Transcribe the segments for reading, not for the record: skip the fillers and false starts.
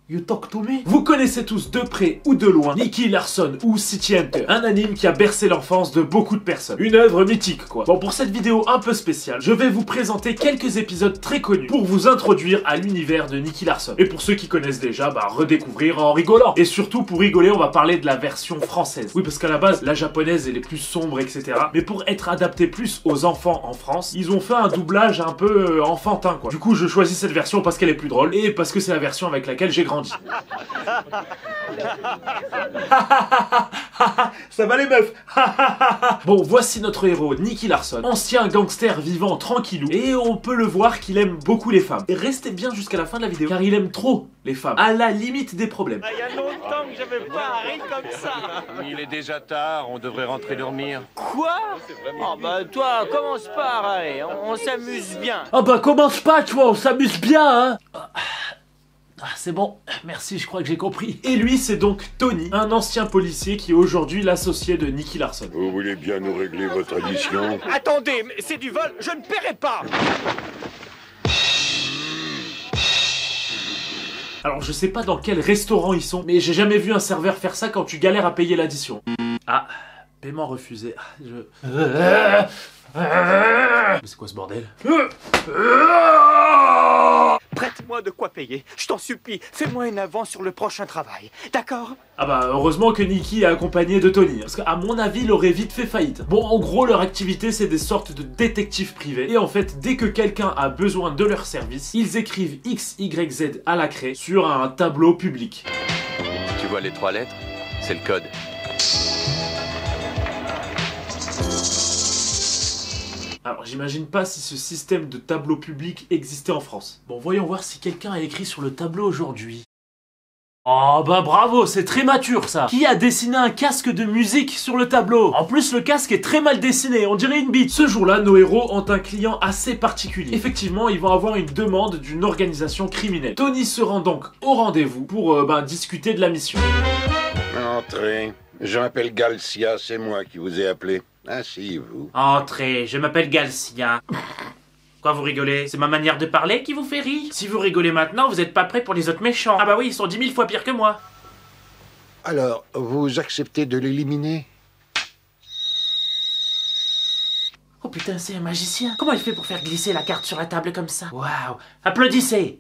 You talk to me? Vous connaissez tous de près ou de loin Nicky Larson ou City Hunter, un anime qui a bercé l'enfance de beaucoup de personnes. Une œuvre mythique quoi. Bon, pour cette vidéo un peu spéciale, je vais vous présenter quelques épisodes très connus pour vous introduire à l'univers de Nicky Larson. Et pour ceux qui connaissent déjà, bah redécouvrir en rigolant. Et surtout pour rigoler, on va parler de la version française. Oui, parce qu'à la base, la japonaise elle est plus sombre, etc. Mais pour être adapté plus aux enfants en France, ils ont fait un doublage un peu enfantin quoi. Du coup, je choisis cette version parce qu'elle est plus drôle et parce que c'est la version avec laquelle j'ai grandi. Ça va les meufs. Bon, voici notre héros Nicky Larson, ancien gangster vivant tranquillou, et on peut le voir qu'il aime beaucoup les femmes. Et restez bien jusqu'à la fin de la vidéo, car il aime trop les femmes, à la limite des problèmes. Il y a longtemps que j'avais pas un rire comme ça. Il est déjà tard, on devrait rentrer dormir. Quoi? Oh bah toi, commence pas, allez, on s'amuse bien. Ah bah commence pas, tu vois, on s'amuse bien, hein. Ah, c'est bon, merci, je crois que j'ai compris. Et lui, c'est donc Tony, un ancien policier qui est aujourd'hui l'associé de Nicky Larson. Vous voulez bien nous régler votre addition? Attendez, mais c'est du vol, je ne paierai pas. Alors, je sais pas dans quel restaurant ils sont, mais j'ai jamais vu un serveur faire ça quand tu galères à payer l'addition. Ah, paiement refusé. Mais c'est quoi ce bordel? Prête-moi de quoi payer, je t'en supplie, fais-moi une avance sur le prochain travail, d'accord? Ah bah heureusement que Nicky est accompagné de Tony, parce qu'à mon avis il aurait vite fait faillite. Bon, en gros leur activité c'est des sortes de détectives privés, et en fait dès que quelqu'un a besoin de leur service, ils écrivent X, Y, Z à la craie sur un tableau public. Tu vois les 3 lettres? C'est le code. Alors j'imagine pas si ce système de tableau public existait en France. Bon, voyons voir si quelqu'un a écrit sur le tableau aujourd'hui. Oh bah bravo, c'est très mature ça. Qui a dessiné un casque de musique sur le tableau? En plus le casque est très mal dessiné, on dirait une bite. Ce jour-là, nos héros ont un client assez particulier. Effectivement, ils vont avoir une demande d'une organisation criminelle. Tony se rend donc au rendez-vous pour discuter de la mission. Entrez. Je m'appelle Galcia, c'est moi qui vous ai appelé. Asseyez-vous. Entrez, je m'appelle Galcia. Quoi, vous rigolez? C'est ma manière de parler qui vous fait rire? Si vous rigolez maintenant, vous êtes pas prêts pour les autres méchants. Ah bah oui, ils sont 10 000 fois pires que moi. Alors, vous acceptez de l'éliminer? Oh putain, c'est un magicien. Comment il fait pour faire glisser la carte sur la table comme ça? Waouh! Applaudissez!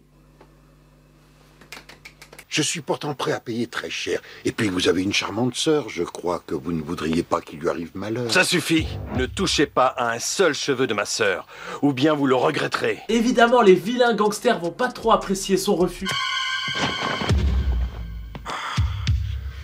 Je suis pourtant prêt à payer très cher. Et puis vous avez une charmante sœur, je crois que vous ne voudriez pas qu'il lui arrive malheur. Ça suffit. Ne touchez pas à un seul cheveu de ma sœur, ou bien vous le regretterez. Évidemment, les vilains gangsters vont pas trop apprécier son refus.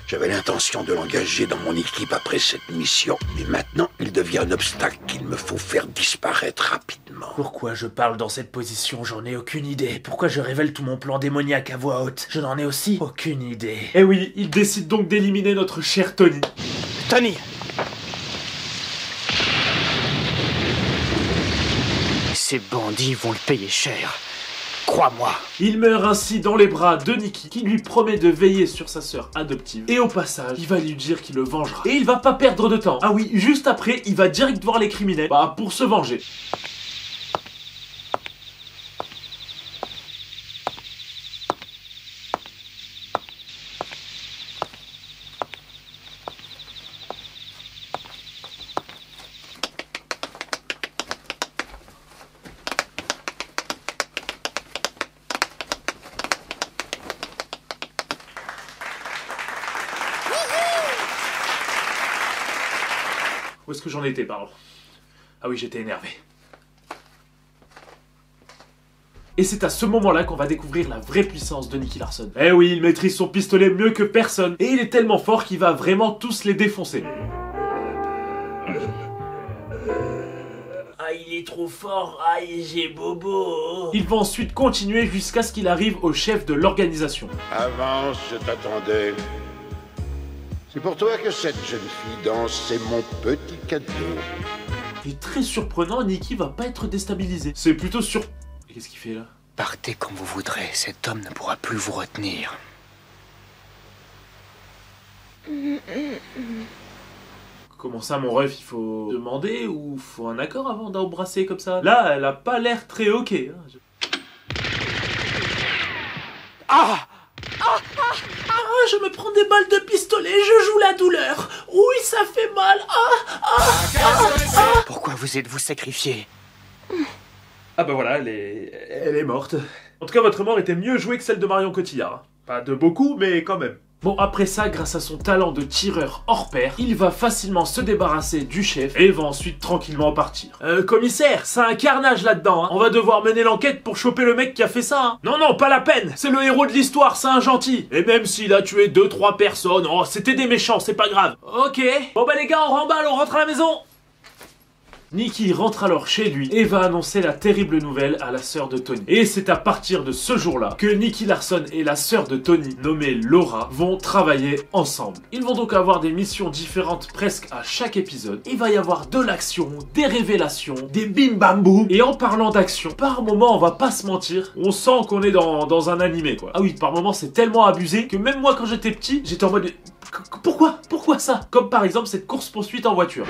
J'avais l'intention de l'engager dans mon équipe après cette mission. Mais maintenant, il devient un obstacle qu'il me faut faire disparaître rapidement. Pourquoi je parle dans cette position? J'en ai aucune idée. Pourquoi je révèle tout mon plan démoniaque à voix haute? Je n'en ai aussi aucune idée. Et oui, il décide donc d'éliminer notre cher Tony. Tony! Ces bandits vont le payer cher. Crois-moi. Il meurt ainsi dans les bras de Nicky, qui lui promet de veiller sur sa sœur adoptive. Et au passage, il va lui dire qu'il le vengera. Et il va pas perdre de temps. Ah oui, juste après, il va direct voir les criminels, pour se venger. Où est-ce que j'en étais, pardon? Ah oui, j'étais énervé. Et c'est à ce moment-là qu'on va découvrir la vraie puissance de Nicky Larson. Eh oui, il maîtrise son pistolet mieux que personne. Et il est tellement fort qu'il va vraiment tous les défoncer. Ah, il est trop fort. Aïe, j'ai bobo. Il va ensuite continuer jusqu'à ce qu'il arrive au chef de l'organisation. Avance, je t'attendais. C'est pour toi que cette jeune fille danse, c'est mon petit cadeau. Et très surprenant, Nicky va pas être déstabilisé. C'est plutôt sur... Qu'est-ce qu'il fait là? Partez comme vous voudrez, cet homme ne pourra plus vous retenir. Comment ça, mon ref, il faut demander ou faut un accord avant d'embrasser comme ça? Là, elle a pas l'air très ok. Hein. Ah! Ah! je me prends des balles de pistolet, je joue la douleur. Oui, ça fait mal. Pourquoi vous êtes-vous sacrifié? Ah bah voilà, elle est morte. En tout cas, votre mort était mieux jouée que celle de Marion Cotillard. Pas de beaucoup, mais quand même. Bon, après ça, grâce à son talent de tireur hors pair, il va facilement se débarrasser du chef et va ensuite tranquillement partir. Commissaire, c'est un carnage là-dedans, hein. On va devoir mener l'enquête pour choper le mec qui a fait ça, hein. Non, non, pas la peine. C'est le héros de l'histoire, c'est un gentil. Et même s'il a tué 2-3 personnes, oh, c'était des méchants, c'est pas grave. Ok. Bon bah les gars, on remballe, on rentre à la maison. Nikki rentre alors chez lui et va annoncer la terrible nouvelle à la sœur de Tony. Et c'est à partir de ce jour-là que Nicky Larson et la sœur de Tony, nommée Laura, vont travailler ensemble. Ils vont donc avoir des missions différentes presque à chaque épisode. Il va y avoir de l'action, des révélations, des bim bam boum. Et en parlant d'action, par moment, on va pas se mentir, on sent qu'on est dans un animé quoi. Ah oui, par moment c'est tellement abusé que même moi quand j'étais petit, j'étais en mode pourquoi ça? Comme par exemple cette course-poursuite en voiture.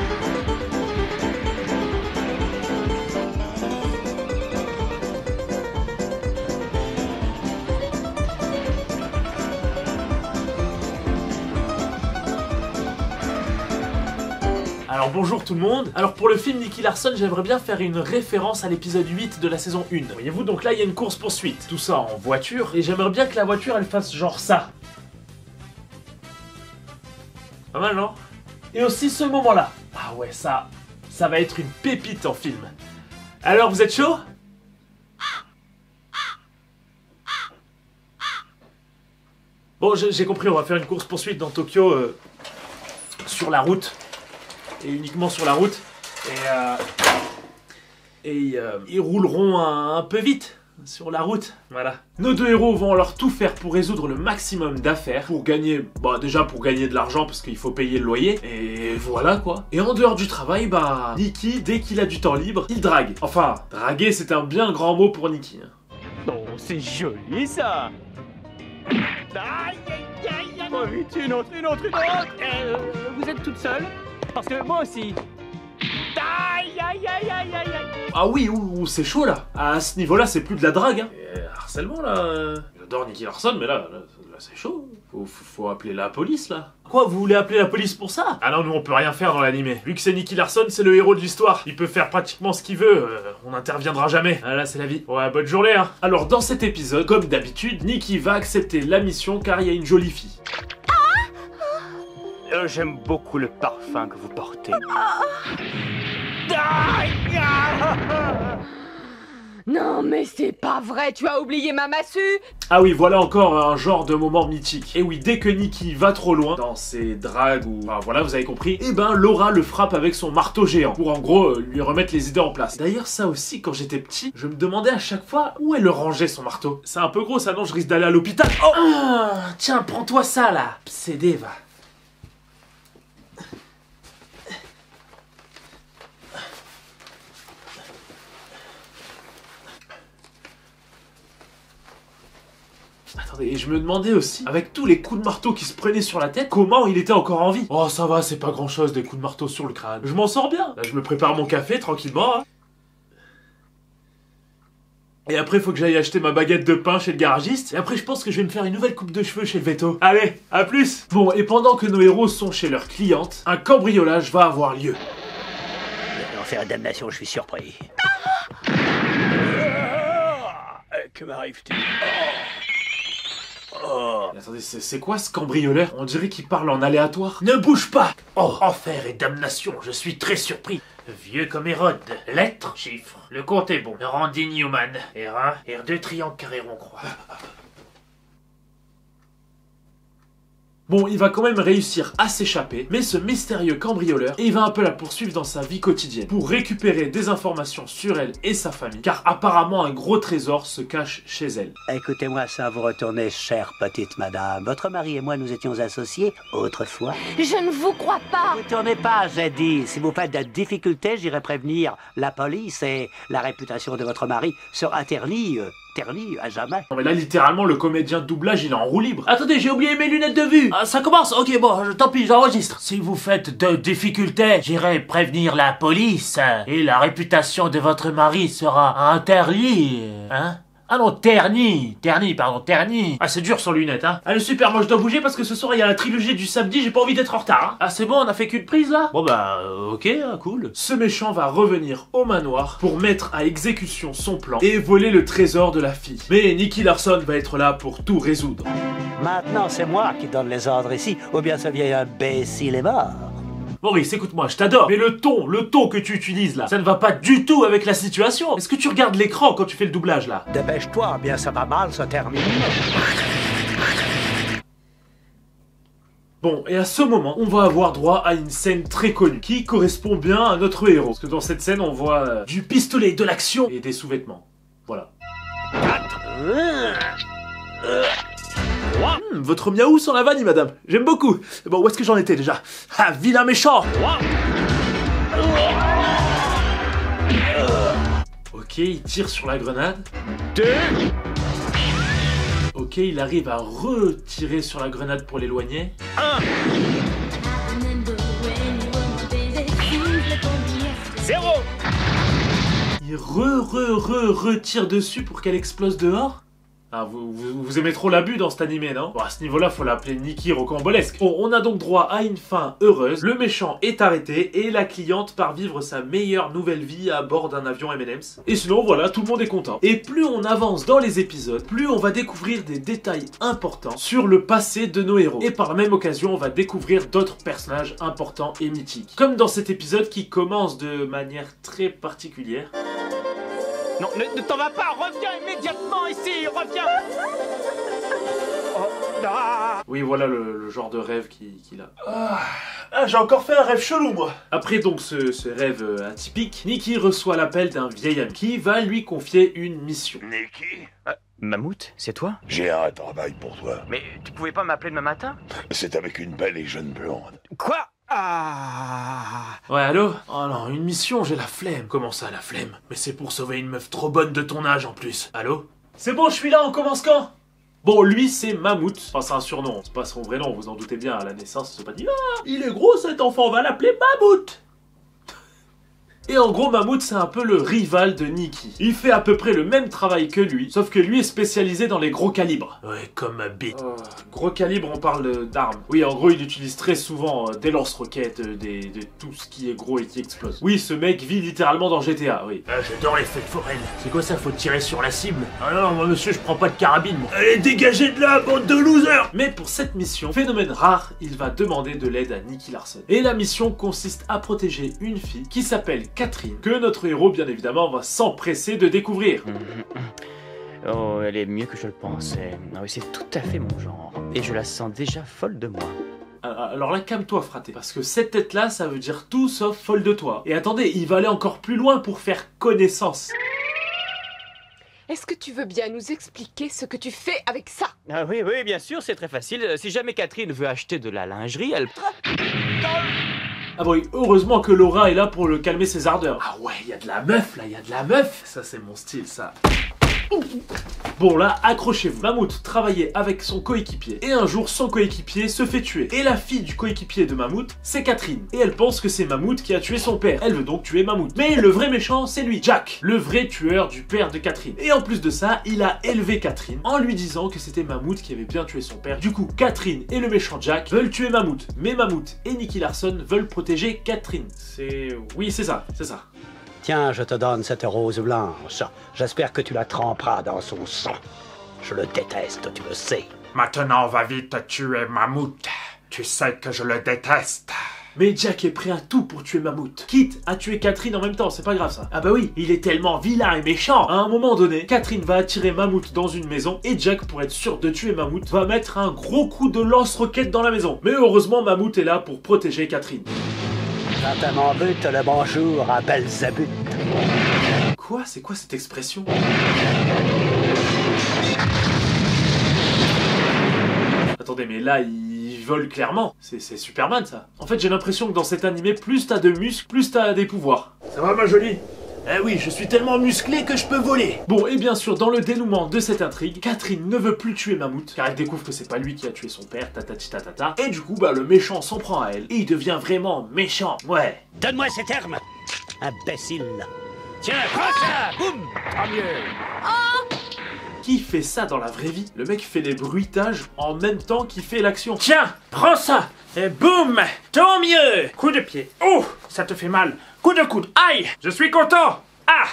Alors bonjour tout le monde. Alors pour le film Nicky Larson, j'aimerais bien faire une référence à l'épisode 8 de la saison 1. Voyez-vous, donc là il y a une course poursuite. Tout ça en voiture, et j'aimerais bien que la voiture elle fasse genre ça. Pas mal non? Et aussi ce moment-là. Ah ouais, ça va être une pépite en film. Alors vous êtes chaud? Bon, j'ai compris, on va faire une course poursuite dans Tokyo sur la route. Et uniquement sur la route. Et ils rouleront un peu vite sur la route. Voilà. Nos deux héros vont alors tout faire pour résoudre le maximum d'affaires. Pour gagner, bah déjà pour gagner de l'argent parce qu'il faut payer le loyer. Et voilà quoi. Et en dehors du travail, bah Nicky, dès qu'il a du temps libre, il drague. Enfin, draguer c'est un bien grand mot pour Nicky. Oh, c'est joli ça. Aïe, aïe, aïe, oh, vite, une autre. Vous êtes toute seule? Parce que moi aussi. Aïe, aïe, aïe, aïe, aïe, aïe. Ah oui, c'est chaud là. À ce niveau-là, c'est plus de la drague. Hein. Et harcèlement là. J'adore Nicky Larson, mais là c'est chaud. Faut appeler la police là. Quoi, vous voulez appeler la police pour ça? Ah non, nous on peut rien faire dans l'animé. Vu que c'est Nicky Larson, c'est le héros de l'histoire. Il peut faire pratiquement ce qu'il veut. On n'interviendra jamais. Ah là, c'est la vie. Ouais, bonne journée hein. Alors dans cet épisode, comme d'habitude, Nicky va accepter la mission car il y a une jolie fille. J'aime beaucoup le parfum que vous portez. Non mais c'est pas vrai, tu as oublié ma massue. Ah oui, voilà encore un genre de moment mythique. Et oui, dès que Nicky va trop loin, dans ses dragues ou... Enfin voilà, vous avez compris, et ben Laura le frappe avec son marteau géant, pour en gros lui remettre les idées en place. D'ailleurs ça aussi, quand j'étais petit, je me demandais à chaque fois où elle rangeait son marteau. C'est un peu gros ça, non, je risque d'aller à l'hôpital. Oh tiens, prends-toi ça là, CD va. Attendez, et je me demandais aussi, avec tous les coups de marteau qui se prenaient sur la tête, comment il était encore en vie. Oh ça va, c'est pas grand chose des coups de marteau sur le crâne. Je m'en sors bien. Là je me prépare mon café tranquillement. Hein. Et après faut que j'aille acheter ma baguette de pain chez le garagiste. Et après je pense que je vais me faire une nouvelle coupe de cheveux chez le veto. Allez, à plus. Bon, et pendant que nos héros sont chez leur cliente, un cambriolage va avoir lieu. L'enfer et damnation, je suis surpris. Que m'arrive-t-il? Oh. Attendez, c'est quoi ce cambrioleur? On dirait qu'il parle en aléatoire. Ne bouge pas! Oh, enfer et damnation, je suis très surpris. Vieux comme Hérode. Lettres, chiffres. Le compte est bon. Randy Newman. R1, R2, triangle carré rond croix. Bon, il va quand même réussir à s'échapper, mais ce mystérieux cambrioleur, il va un peu la poursuivre dans sa vie quotidienne, pour récupérer des informations sur elle et sa famille, car apparemment un gros trésor se cache chez elle. Écoutez-moi ça, vous retournez, chère petite madame. Votre mari et moi, nous étions associés autrefois. Je ne vous crois pas. Ne tournez pas, j'ai dit. Si vous faites de difficultés, j'irai prévenir la police et la réputation de votre mari sera ternie à jamais. Non mais là littéralement le comédien de doublage il est en roue libre. Attendez, j'ai oublié mes lunettes de vue. Ah, ça commence, ok bon, tant pis, j'enregistre. Si vous faites de difficultés, j'irai prévenir la police et la réputation de votre mari sera interlie. Hein? Ah non, Terni, pardon, Terni. Ah, c'est dur sans lunettes, hein. Allez, super, moi je dois bouger parce que ce soir il y a la trilogie du samedi, j'ai pas envie d'être en retard, hein. Ah, c'est bon, on a fait qu'une prise là? Bon bah, ok, cool. Ce méchant va revenir au manoir pour mettre à exécution son plan et voler le trésor de la fille. Mais Nicky Larson va être là pour tout résoudre. Maintenant, c'est moi qui donne les ordres ici, ou bien ce vieil imbécile est mort. Maurice, écoute-moi, je t'adore, mais le ton que tu utilises là, ça ne va pas du tout avec la situation. Est-ce que tu regardes l'écran quand tu fais le doublage là? Dépêche-toi, bien ça va mal se termine. Bon, et à ce moment, on va avoir droit à une scène très connue, qui correspond bien à notre héros. Parce que dans cette scène, on voit du pistolet, de l'action et des sous-vêtements. Voilà. Votre miaou sans la vanille, madame. J'aime beaucoup. Bon, où est-ce que j'en étais déjà? Ah, vilain méchant. Ok, il tire sur la grenade. Ok, il arrive à retirer sur la grenade pour l'éloigner. Zéro. Il retire dessus pour qu'elle explose dehors. Ah, vous aimez trop l'abus dans cet animé, non? Bon, à ce niveau-là, faut l'appeler Nicky rocambolesque. Bon, on a donc droit à une fin heureuse. Le méchant est arrêté et la cliente part vivre sa meilleure nouvelle vie à bord d'un avion M&M's. Et sinon, voilà, tout le monde est content. Et plus on avance dans les épisodes, plus on va découvrir des détails importants sur le passé de nos héros. Et par la même occasion, on va découvrir d'autres personnages importants et mythiques. Comme dans cet épisode qui commence de manière très particulière. Non, ne t'en vas pas, reviens immédiatement ici, reviens. Oh, ah. Oui, voilà le genre de rêve qu'il a. Ah, j'ai encore fait un rêve chelou, moi. Après donc ce rêve atypique, Nicky reçoit l'appel d'un vieil ami qui va lui confier une mission. Nicky, Mammouth, c'est toi? j'ai un travail pour toi. Mais tu pouvais pas m'appeler demain matin? C'est avec une belle et jeune blonde. Quoi? Ah. Ouais, allô? Oh non, une mission, j'ai la flemme. Comment ça, la flemme? Mais c'est pour sauver une meuf trop bonne de ton âge, en plus. Allô? C'est bon, je suis là, on commence quand? Bon, lui, c'est Mammouth. Enfin, c'est un surnom, c'est pas son vrai nom, vous en doutez bien. À la naissance, c'est pas dit « Ah, il est gros cet enfant, on va l'appeler Mammouth !» Et en gros, Mammouth, c'est un peu le rival de Nicky. Il fait à peu près le même travail que lui, sauf que lui est spécialisé dans les gros calibres. Ouais, comme ma bite. Gros calibre, on parle d'armes. Oui, en gros, il utilise très souvent des lance-roquettes, de tout ce qui est gros et qui explose. Oui, ce mec vit littéralement dans GTA, oui. Ah, j'adore les feux de forêt. C'est quoi ça, faut tirer sur la cible? Ah non, moi monsieur, je prends pas de carabine, moi. Allez, dégagez de là, bande de losers! Mais pour cette mission, phénomène rare, il va demander de l'aide à Nicky Larson. Et la mission consiste à protéger une fille qui s'appelle Catherine, que notre héros, bien évidemment, va s'empresser de découvrir. Oh, elle est mieux que je le pensais. Ah oui, c'est tout à fait mon genre. Et je la sens déjà folle de moi. Alors là, calme-toi, fraté. Parce que cette tête-là, ça veut dire tout sauf folle de toi. Et attendez, il va aller encore plus loin pour faire connaissance. Est-ce que tu veux bien nous expliquer ce que tu fais avec ça? Ah oui, bien sûr, c'est très facile. Si jamais Catherine veut acheter de la lingerie, elle... Ah bon, heureusement que Laura est là pour le calmer ses ardeurs. Ah ouais, il y a de la meuf là, il y a de la meuf. Ça c'est mon style, ça. Bon là, accrochez-vous. Mammouth travaillait avec son coéquipier. Et un jour, son coéquipier se fait tuer. Et la fille du coéquipier de Mammouth, c'est Catherine. Et elle pense que c'est Mammouth qui a tué son père. Elle veut donc tuer Mammouth. Mais le vrai méchant, c'est lui, Jack. Le vrai tueur du père de Catherine. Et en plus de ça, il a élevé Catherine en lui disant que c'était Mammouth qui avait bien tué son père. Du coup, Catherine et le méchant Jack veulent tuer Mammouth. Mais Mammouth et Nicky Larson veulent protéger Catherine. Oui, c'est ça, c'est ça. Tiens, je te donne cette rose blanche. J'espère que tu la tremperas dans son sang. Je le déteste, tu le sais. Maintenant, va vite tuer Mammouth. Tu sais que je le déteste. Mais Jack est prêt à tout pour tuer Mammouth. Quitte à tuer Catherine en même temps, c'est pas grave ça. Ah bah oui, il est tellement vilain et méchant. À un moment donné, Catherine va attirer Mammouth dans une maison et Jack, pour être sûr de tuer Mammouth, va mettre un gros coup de lance-roquette dans la maison. Mais heureusement, Mammouth est là pour protéger Catherine. Quand à mon but, le bonjour à Belzébuth. Quoi? C'est quoi cette expression? Attendez, mais là, il vole clairement. C'est Superman, ça. En fait, j'ai l'impression que dans cet animé, plus t'as de muscles, plus t'as des pouvoirs. Ça va, ma jolie? Eh oui, je suis tellement musclé que je peux voler. Bon, et bien sûr, dans le dénouement de cette intrigue, Catherine ne veut plus tuer Mammouth, car elle découvre que c'est pas lui qui a tué son père, tatati tatata. Et du coup, bah, le méchant s'en prend à elle, et il devient vraiment méchant. Ouais. Donne-moi ces termes, imbécile. Tiens, prends ça! Boum! Tant mieux! Niki fait ça dans la vraie vie. Le mec fait les bruitages en même temps qu'il fait l'action. Tiens, prends ça. Et boum, tant mieux. Coup de pied. Oh, ça te fait mal. Coup de coude. Aïe, je suis content. Ah,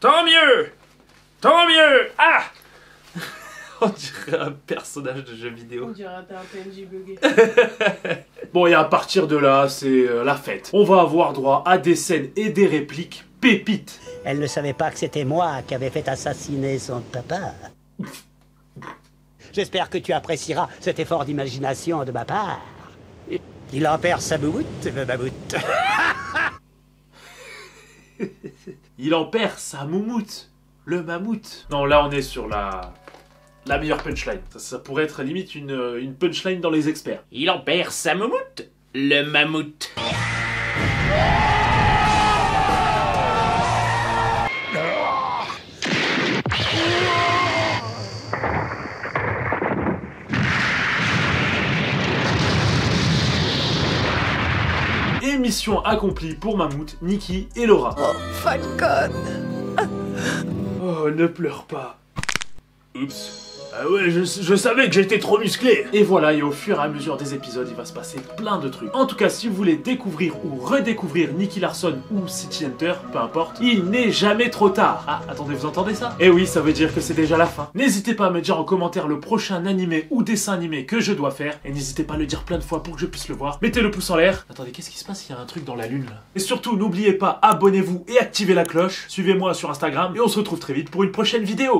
tant mieux. Tant mieux. Ah. On dirait un personnage de jeu vidéo. On dirait un PNJ bugué. Bon, et à partir de là, c'est la fête. On va avoir droit à des scènes et des répliques pépites. Elle ne savait pas que c'était moi qui avais fait assassiner son papa. J'espère que tu apprécieras cet effort d'imagination de ma part. Il en perd sa moumoute, le mammouth. Il en perd sa moumoute, le mammouth. Non, là, on est sur la meilleure punchline. Ça pourrait être limite une punchline dans les experts. Il en perd sa moumoute, le mammouth. Et mission accomplie pour Mammouth, Niki et Laura. Oh, Falcon. Oh, ne pleure pas. Oups. Ah ouais, je savais que j'étais trop musclé. Et voilà, et au fur et à mesure des épisodes, il va se passer plein de trucs. En tout cas, si vous voulez découvrir ou redécouvrir Nicky Larson ou City Hunter, peu importe, il n'est jamais trop tard. Ah, attendez, vous entendez ça? Eh oui, ça veut dire que c'est déjà la fin. N'hésitez pas à me dire en commentaire le prochain animé ou dessin animé que je dois faire. Et n'hésitez pas à le dire plein de fois pour que je puisse le voir. Mettez le pouce en l'air. Attendez, qu'est-ce qui se passe? Il y a un truc dans la lune là. Et surtout, n'oubliez pas, abonnez-vous et activez la cloche. Suivez-moi sur Instagram et on se retrouve très vite pour une prochaine vidéo.